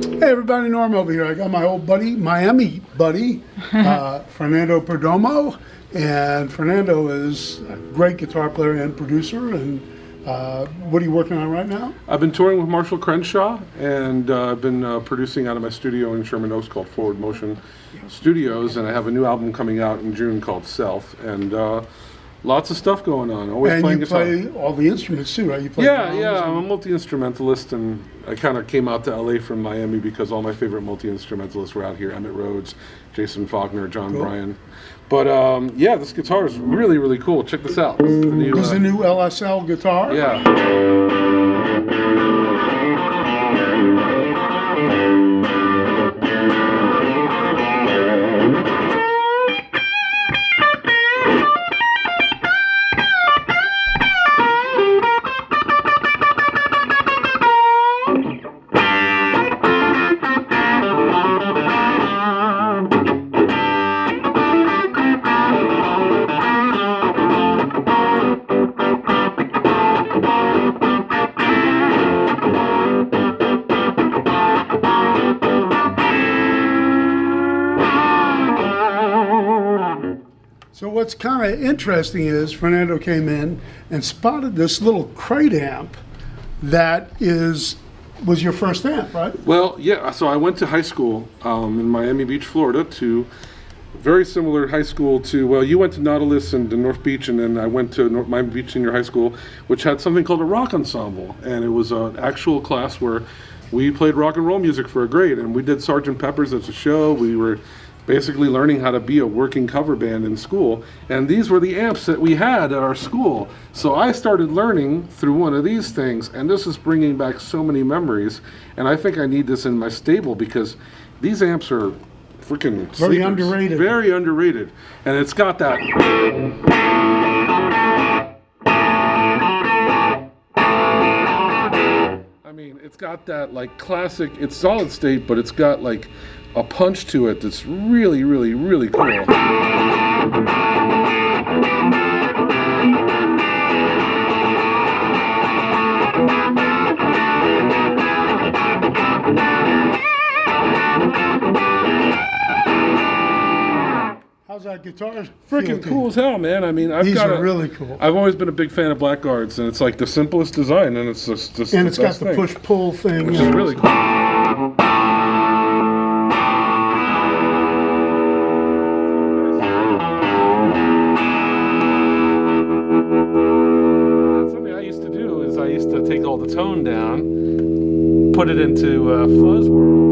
Hey everybody, Norm over here. I got my old buddy, Miami buddy, Fernando Perdomo. And Fernando is a great guitar player and producer. And what are you working on right now? I've been touring with Marshall Crenshaw, and I've been producing out of my studio in Sherman Oaks called Forward Motion Studios. And I have a new album coming out in June called Self. And lots of stuff going on. Always And playing you guitar. play all the instruments too, right? You play Yeah, drums yeah. and- I'm a multi-instrumentalist, and I kind of came out to LA from Miami because all my favorite multi-instrumentalists were out here: Emmett Rhodes, Jason Faulkner, John Bryan. But yeah, this guitar is really, really cool. Check this out. This is the new, This is a new LSL guitar. yeah. So what's kind of interesting is Fernando came in and spotted this little crate amp that was your first amp, right? Well, yeah, so I went to high school in Miami Beach, Florida, to very similar high school to, well, you went to Nautilus and to North Beach, and then I went to Miami Beach Senior High School, which had something called a rock ensemble, and it was an actual class where we played rock and roll music for a grade, and we did Sgt. Pepper's as a show. We were basically learning how to be a working cover band in school, and these were the amps that we had at our school. So I started learning through one of these things, and this is bringing back so many memories, and I think I need this in my stable because these amps are freaking Very sleepers. underrated. Very underrated, and it's got that. I mean, it's got that like classic, it's solid state, but it's got like a punch to it that's really, really, really cool. How's that guitar? Freaking cool as hell, man. I mean, These are really cool. I've always been a big fan of Blackguards, and it's like the simplest design, and it's just And the it's got best the thing, push-pull thing. which is really cool. Something I used to do is I used to take all the tone down, put it into fuzz world.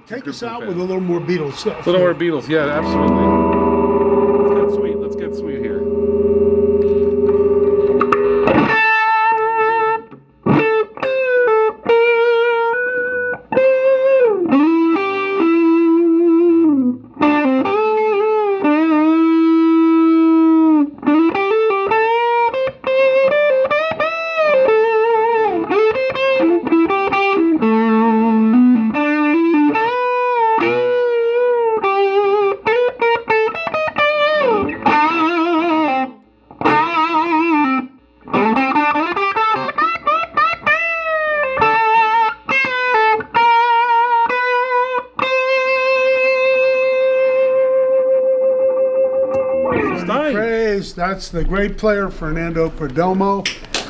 Take us out with a little more Beatles stuff. Little more Beatles, yeah, absolutely. Let's get sweet. Let's get sweet here. Praise. That's the great player, Fernando Perdomo.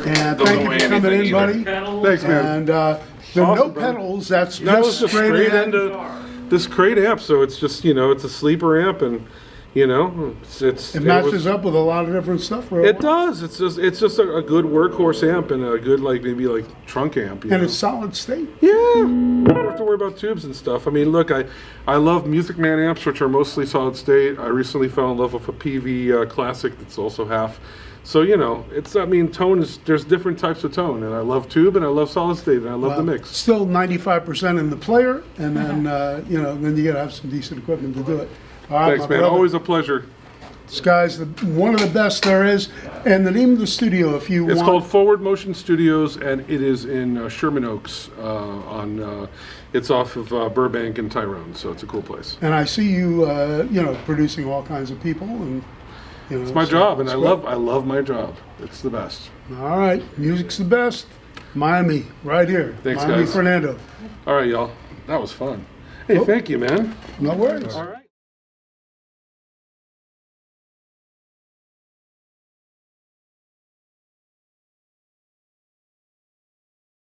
And thank you for coming in, buddy. Thanks, man. And the no Awesome, brother. pedals, that's That was just just straight in. into this crate amp, so it's just, you know, it's a sleeper amp, and You know, It matches up with a lot of different stuff. For a It while. does. It's just a good workhorse amp and a good maybe trunk amp. You And know? it's solid state. Yeah, you don't have to worry about tubes and stuff. I mean, look, I love Music Man amps, which are mostly solid state. I recently fell in love with a PV Classic that's also half. So, you know, tone there's different types of tone, and I love tube and I love solid state and I love the mix. Still 95% in the player, and then, then you gotta have some decent equipment to do it. All right, Thanks, my man. brother. Always a pleasure. This guy's one of the best there is. And the name of the studio, if you It's want. called Forward Motion Studios, and it is in Sherman Oaks. It's off of Burbank and Tyrone, so it's a cool place. And I see you, producing all kinds of people, and It's my job, and I love my job. It's the best. All right, music's the best. Miami, right here. Thanks, Miami guys. Fernando. All right, y'all. That was fun. Hey, thank you, man. No worries. All right.